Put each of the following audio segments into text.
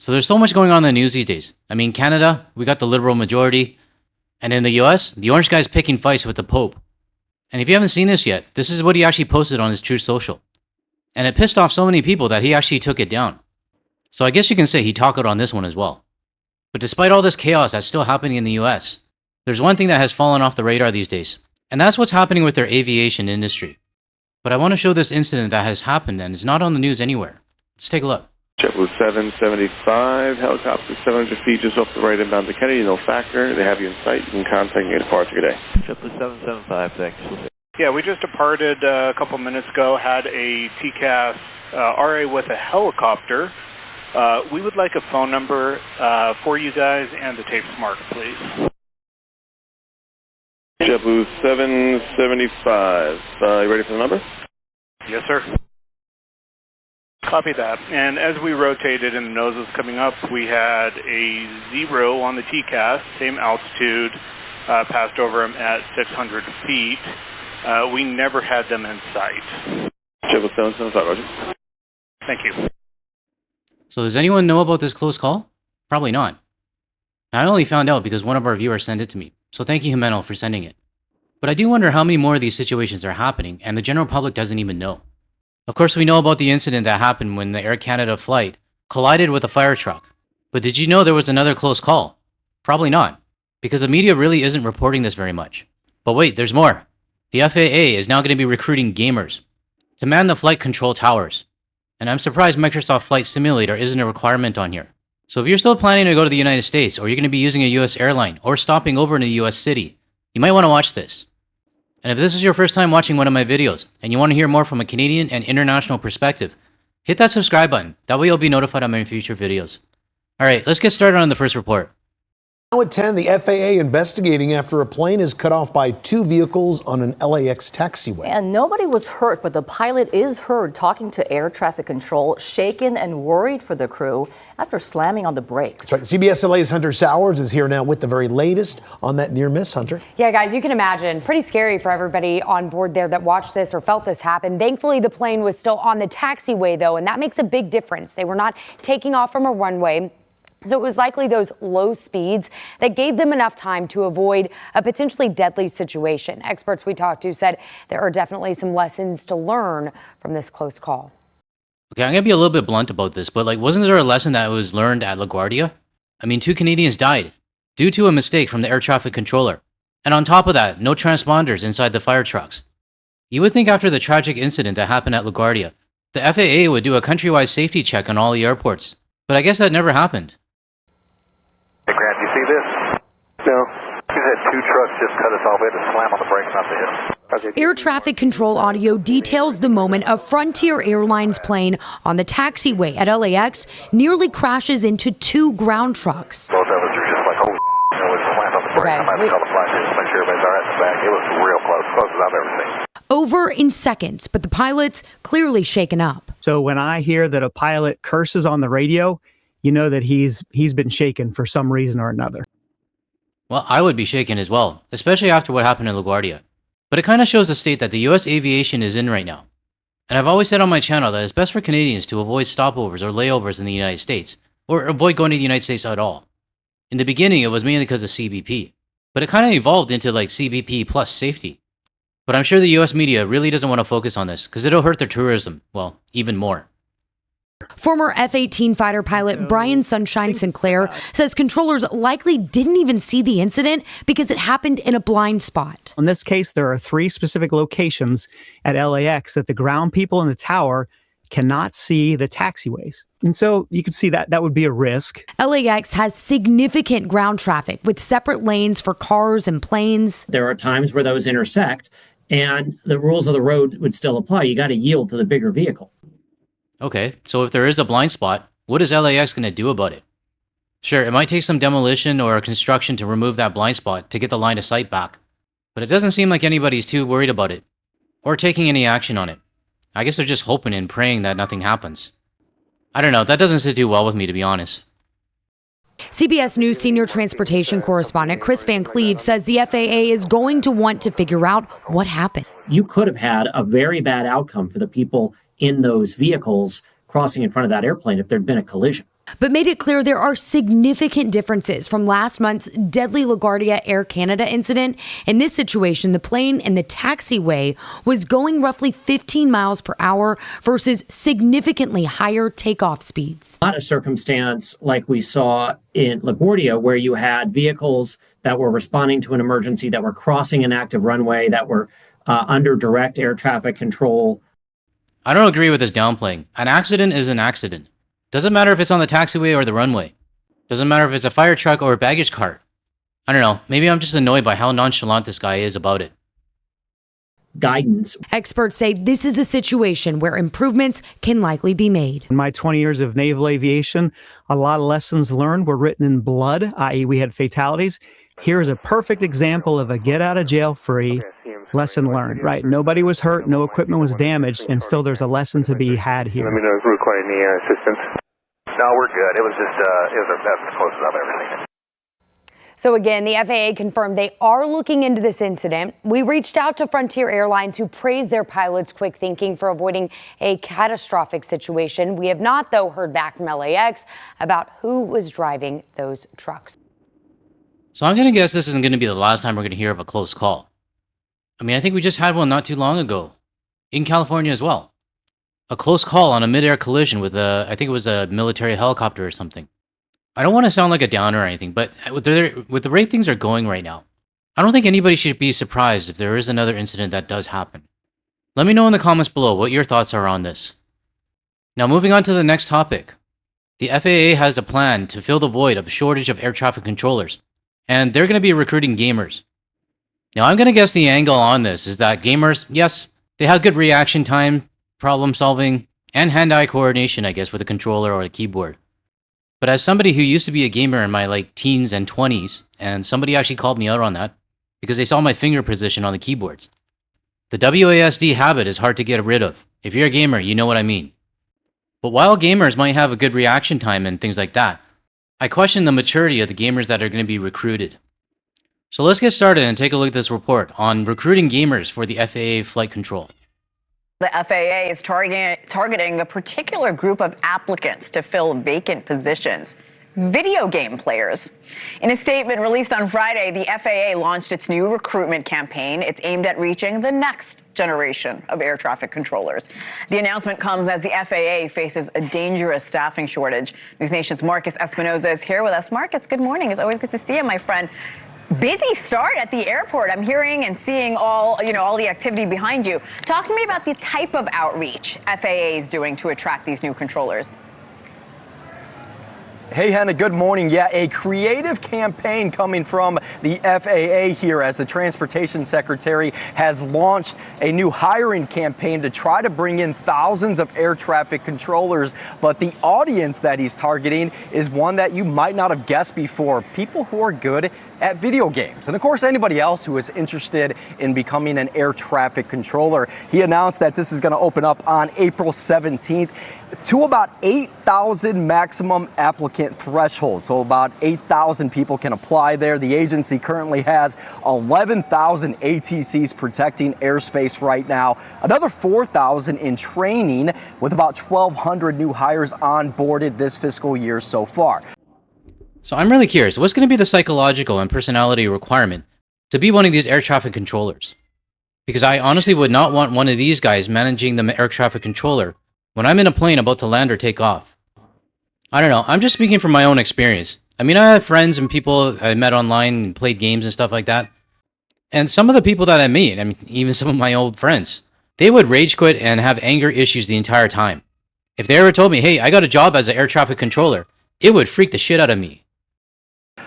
So there's so much going on in the news these days. I mean, Canada, we got the liberal majority. And in the US, the orange guy's picking fights with the Pope. And if you haven't seen this yet, this is what he actually posted on his Truth Social. And it pissed off so many people that he actually took it down. So I guess you can say he tackled on this one as well. But despite all this chaos that's still happening in the US, there's one thing that has fallen off the radar these days. And that's what's happening with their aviation industry. But I want to show this incident that has happened and is not on the news anywhere. Let's take a look. JetBlue 775, helicopter 700 feet just off the right inbound to Kennedy, no factor. They have you in sight. You can contact and get a departure. Good day. JetBlue 775, thanks. Yeah, we just departed a couple minutes ago, had a TCAS RA with a helicopter. We would like a phone number for you guys and the tape smart, please. JetBlue 775, you ready for the number? Yes, sir. Copy that. And as we rotated and the nose was coming up, we had a 0 on the TCAS, same altitude, passed over them at 600 feet. We never had them in sight. JetBlue 775, Roger. Thank you. So does anyone know about this close call? Probably not. I only found out because one of our viewers sent it to me. So thank you, Jimeno, for sending it. But I do wonder how many more of these situations are happening and the general public doesn't even know. Of course, we know about the incident that happened when the Air Canada flight collided with a fire truck. But did you know there was another close call? Probably not, because the media really isn't reporting this very much. But wait, there's more. The FAA is now going to be recruiting gamers to man the flight control towers. And I'm surprised Microsoft Flight Simulator isn't a requirement on here. So if you're still planning to go to the United States, or you're going to be using a US airline, or stopping over in a US city, you might want to watch this. And if this is your first time watching one of my videos, and you want to hear more from a Canadian and international perspective, hit that subscribe button. That way you'll be notified on my future videos. Alright, let's get started on the first report. Now at 10, the FAA investigating after a plane is cut off by 2 vehicles on an LAX taxiway. And nobody was hurt, but the pilot is heard talking to air traffic control, shaken and worried for the crew after slamming on the brakes. CBS LA's Hunter Sowers is here now with the very latest on that near miss, Hunter. Yeah, guys, you can imagine. Pretty scary for everybody on board there that watched this or felt this happen. Thankfully, the plane was still on the taxiway, though, and that makes a big difference. They were not taking off from a runway. So it was likely those low speeds that gave them enough time to avoid a potentially deadly situation. Experts we talked to said there are definitely some lessons to learn from this close call. Okay, I'm going to be a little bit blunt about this, but wasn't there a lesson that was learned at LaGuardia? I mean, 2 Canadians died due to a mistake from the air traffic controller. And on top of that, no transponders inside the fire trucks. You would think after the tragic incident that happened at LaGuardia, the FAA would do a countrywide safety check on all the airports. But I guess that never happened. Hey, Grant, you see this? No. We had 2 trucks just cut us off. We had to slam on the brakes not to hit them. Okay. Air traffic control audio details the moment a Frontier Airlines plane on the taxiway at LAX nearly crashes into 2 ground trucks. Both of us are just like, oh, we slammed on the brakes. I'm going to call the flight just to make sure everybody's all right in the back. It was real close, closest I've ever seen. Over in seconds, but the pilot's clearly shaken up. So when I hear that a pilot curses on the radio, you know that he's been shaken for some reason or another. Well, I would be shaken as well, especially after what happened in LaGuardia. But it kind of shows the state that the US aviation is in right now. And I've always said on my channel that it's best for Canadians to avoid stopovers or layovers in the United States, or avoid going to the United States at all. In the beginning, it was mainly because of CBP, but it kind of evolved into CBP plus safety. But I'm sure the US media really doesn't want to focus on this because it'll hurt their tourism, well, even more. Former F-18 fighter pilot Brian Sunshine Sinclair says controllers likely didn't even see the incident because it happened in a blind spot. In this case, there are 3 specific locations at LAX that the ground people in the tower cannot see the taxiways. And so you can see that would be a risk. LAX has significant ground traffic with separate lanes for cars and planes. There are times where those intersect and the rules of the road would still apply. You got to yield to the bigger vehicle. Okay, so if there is a blind spot, what is LAX going to do about it? Sure, it might take some demolition or construction to remove that blind spot to get the line of sight back, but it doesn't seem like anybody's too worried about it, or taking any action on it. I guess they're just hoping and praying that nothing happens. I don't know, that doesn't sit too well with me, to be honest. CBS News senior transportation correspondent Chris Van Cleve says the FAA is going to want to figure out what happened. You could have had a very bad outcome for the people in those vehicles crossing in front of that airplane if there'd been a collision. but made it clear there are significant differences from last month's deadly LaGuardia Air Canada incident. In this situation, the plane in the taxiway was going roughly 15 miles per hour versus significantly higher takeoff speeds. Not a circumstance like we saw in LaGuardia, where you had vehicles that were responding to an emergency, that were crossing an active runway, that were under direct air traffic control. I don't agree with this downplaying. An accident is an accident. Doesn't matter if it's on the taxiway or the runway. Doesn't matter if it's a fire truck or a baggage cart. I don't know, maybe I'm just annoyed by how nonchalant this guy is about it. Guidance. Experts say this is a situation where improvements can likely be made. In my 20 years of naval aviation, a lot of lessons learned were written in blood, i.e. we had fatalities. Here is a perfect example of a get out of jail free lesson learned, right? Nobody was hurt, no equipment was damaged, and still there's a lesson to be had here. Let me know if you require any assistance. No, we're good. It was just, that's close enough, everything. So again, the FAA confirmed they are looking into this incident. We reached out to Frontier Airlines, who praised their pilots' quick thinking for avoiding a catastrophic situation. We have not, though, heard back from LAX about who was driving those trucks. So I'm going to guess this isn't going to be the last time we're going to hear of a close call. I mean, I think we just had one not too long ago, in California as well. A close call on a mid-air collision with I think it was a military helicopter or something. I don't want to sound like a downer or anything, but with the rate things are going right now, I don't think anybody should be surprised if there is another incident that does happen. Let me know in the comments below what your thoughts are on this. Now, moving on to the next topic. The FAA has a plan to fill the void of shortage of air traffic controllers, and they're going to be recruiting gamers. Now, I'm going to guess the angle on this is that gamers, yes, they have good reaction time, problem solving, and hand-eye coordination, I guess, with a controller or a keyboard. But as somebody who used to be a gamer in my teens and 20s, and somebody actually called me out on that because they saw my finger position on the keyboards. The WASD habit is hard to get rid of. If you're a gamer, you know what I mean. But while gamers might have a good reaction time and things like that, I question the maturity of the gamers that are going to be recruited. So let's get started and take a look at this report on recruiting gamers for the FAA flight control. The FAA is targeting a particular group of applicants to fill vacant positions: video game players. In a statement released on Friday, the FAA launched its new recruitment campaign. It's aimed at reaching the next generation of air traffic controllers. The announcement comes as the FAA faces a dangerous staffing shortage. News Nation's Marcus Espinoza is here with us. Marcus, good morning. It's always good to see you, my friend. Busy start at the airport. I'm hearing and seeing all the activity behind you. Talk to me about the type of outreach FAA is doing to attract these new controllers. Hey, Hannah, good morning. Yeah, a creative campaign coming from the FAA here, as the Transportation Secretary has launched a new hiring campaign to try to bring in thousands of air traffic controllers. But the audience that he's targeting is one that you might not have guessed before: people who are good at video games, and of course anybody else who is interested in becoming an air traffic controller. He announced that this is going to open up on April 17th to about 8,000 maximum applicant threshold. So about 8,000 people can apply there. The agency currently has 11,000 ATCs protecting airspace right now, another 4,000 in training, with about 1,200 new hires onboarded this fiscal year so far. So I'm really curious, what's going to be the psychological and personality requirement to be one of these air traffic controllers? Because I honestly would not want one of these guys managing the air traffic controller when I'm in a plane about to land or take off. I don't know, I'm just speaking from my own experience. I mean, I have friends and people I met online and played games and stuff like that. And some of the people that I meet, I mean, even some of my old friends, they would rage quit and have anger issues the entire time. If they ever told me, hey, I got a job as an air traffic controller, it would freak the shit out of me.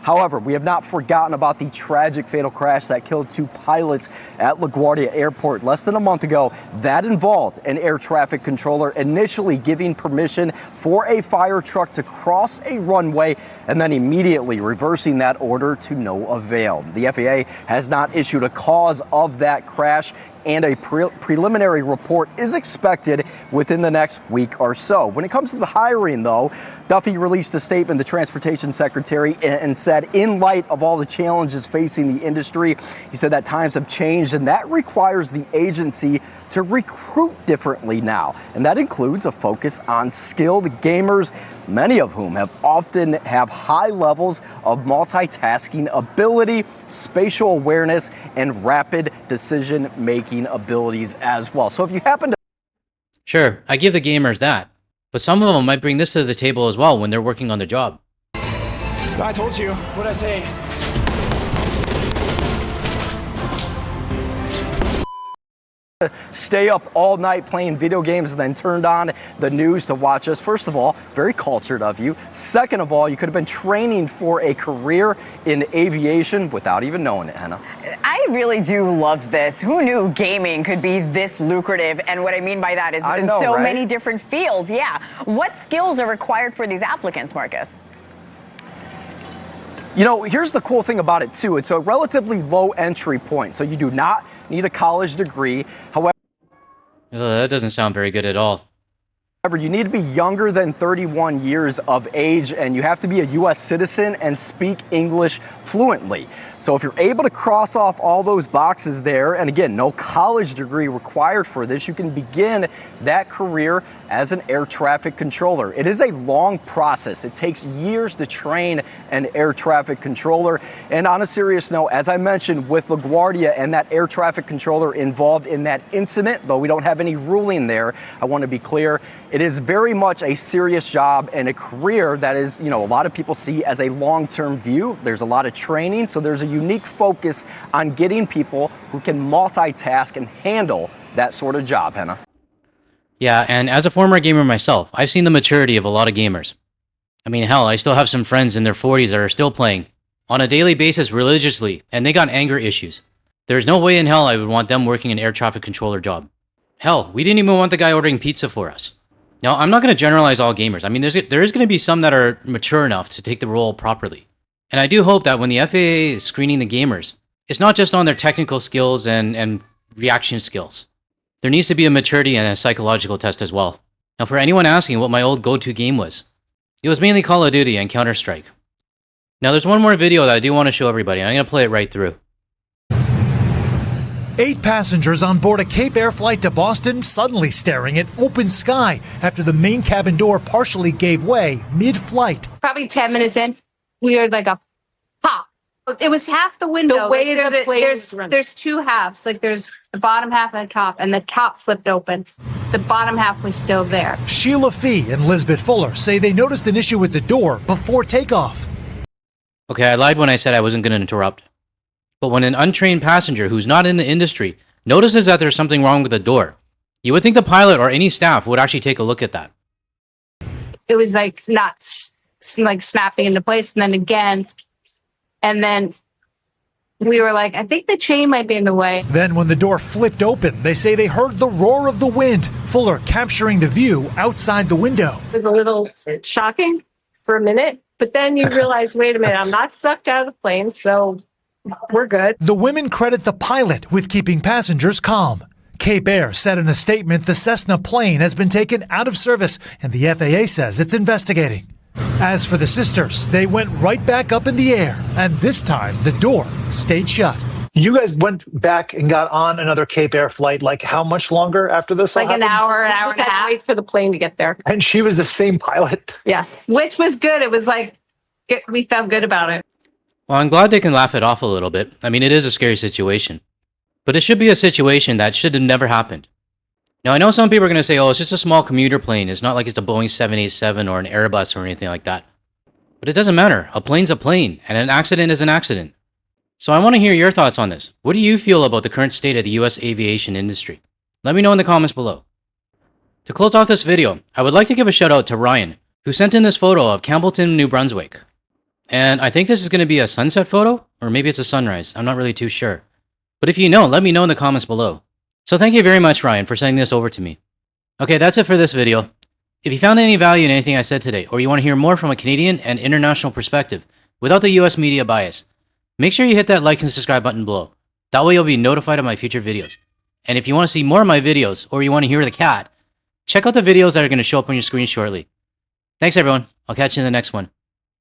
However, we have not forgotten about the tragic fatal crash that killed 2 pilots at LaGuardia Airport less than a month ago. That involved an air traffic controller initially giving permission for a fire truck to cross a runway and then immediately reversing that order to no avail. The FAA has not issued a cause of that crash, and a preliminary report is expected within the next week or so. When it comes to the hiring, though, Duffy released a statement, the Transportation Secretary, and said, in light of all the challenges facing the industry, he said that times have changed, and that requires the agency to recruit differently now. And that includes a focus on skilled gamers. many of whom often have high levels of multitasking ability, spatial awareness, and rapid decision-making abilities as well. So if you happen to... Sure, I give the gamers that. But some of them might bring this to the table as well when they're working on their job. I told you. What'd I say? Stay up all night playing video games and then turned on the news to watch us. First of all, very cultured of you. Second of all, you could have been training for a career in aviation without even knowing it, Hannah. I really do love this. Who knew gaming could be this lucrative? And what I mean by that is in so many different fields. Yeah. What skills are required for these applicants, Marcus? You know, here's the cool thing about it, too. It's a relatively low entry point, so you do not need a college degree. However, that doesn't sound very good at all. you need to be younger than 31 years of age, and you have to be a U.S. citizen and speak English fluently. So if you're able to cross off all those boxes there, and again, no college degree required for this, you can begin that career as an air traffic controller. It is a long process. It takes years to train an air traffic controller. And on a serious note, as I mentioned with LaGuardia and that air traffic controller involved in that incident, though we don't have any ruling there, I want to be clear, it is very much a serious job and a career that is, you know, a lot of people see as a long-term view. There's a lot of training, so there's a unique focus on getting people who can multitask and handle that sort of job, Hannah. Yeah, and as a former gamer myself, I've seen the maturity of a lot of gamers. I mean, hell, I still have some friends in their 40s that are still playing on a daily basis religiously, and they got anger issues. There's no way in hell I would want them working an air traffic controller job. Hell, we didn't even want the guy ordering pizza for us. Now, I'm not going to generalize all gamers. I mean, there is going to be some that are mature enough to take the role properly. And I do hope that when the FAA is screening the gamers, it's not just on their technical skills and reaction skills. There needs to be a maturity and a psychological test as well. Now, for anyone asking what my old go-to game was, it was mainly Call of Duty and Counter-Strike. Now, there's one more video that I do want to show everybody. I'm going to play it right through. 8 passengers on board a Cape Air flight to Boston suddenly staring at open sky after the main cabin door partially gave way mid-flight. Probably 10 minutes in, we heard like a pop. It was half the window. The way there's two halves. Like there's the bottom half and the top, and the top flipped open. The bottom half was still there. Sheila Fee and Lisbeth Fuller say they noticed an issue with the door before takeoff. Okay, I lied when I said I wasn't going to interrupt. But when an untrained passenger who's not in the industry notices that there's something wrong with the door, you would think the pilot or any staff would actually take a look at that. It was like not like snapping into place, and then again, and then we were like, I think the chain might be in the way. Then when the door flipped open, they say they heard the roar of the wind, Fuller capturing the view outside the window. It was a little shocking for a minute, but then you realize, wait a minute, I'm not sucked out of the plane, so we're good. The women credit the pilot with keeping passengers calm. Cape Air said in a statement the Cessna plane has been taken out of service, and the FAA says it's investigating. As for the sisters, they went right back up in the air, and this time the door stayed shut. You guys went back and got on another Cape Air flight, like how much longer after this? Like an hour and a half. Wait for the plane to get there. And she was the same pilot? Yes. Which was good. It was like, we felt good about it. Well, I'm glad they can laugh it off a little bit. I mean, it is a scary situation. But it should be a situation that should have never happened. Now, I know some people are going to say, oh, it's just a small commuter plane. It's not like it's a Boeing 787 or an Airbus or anything like that. But it doesn't matter. A plane's a plane, and an accident is an accident. So I want to hear your thoughts on this. What do you feel about the current state of the U.S. aviation industry? Let me know in the comments below. To close off this video, I would like to give a shout out to Ryan, who sent in this photo of Campbellton, New Brunswick. And I think this is going to be a sunset photo, or maybe it's a sunrise. I'm not really too sure. But if you know, let me know in the comments below. So thank you very much, Ryan, for sending this over to me. Okay, that's it for this video. If you found any value in anything I said today, or you want to hear more from a Canadian and international perspective, without the US media bias, make sure you hit that like and subscribe button below. That way you'll be notified of my future videos. And if you want to see more of my videos, or you want to hear the cat, check out the videos that are going to show up on your screen shortly. Thanks everyone. I'll catch you in the next one.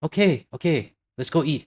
Okay, let's go eat.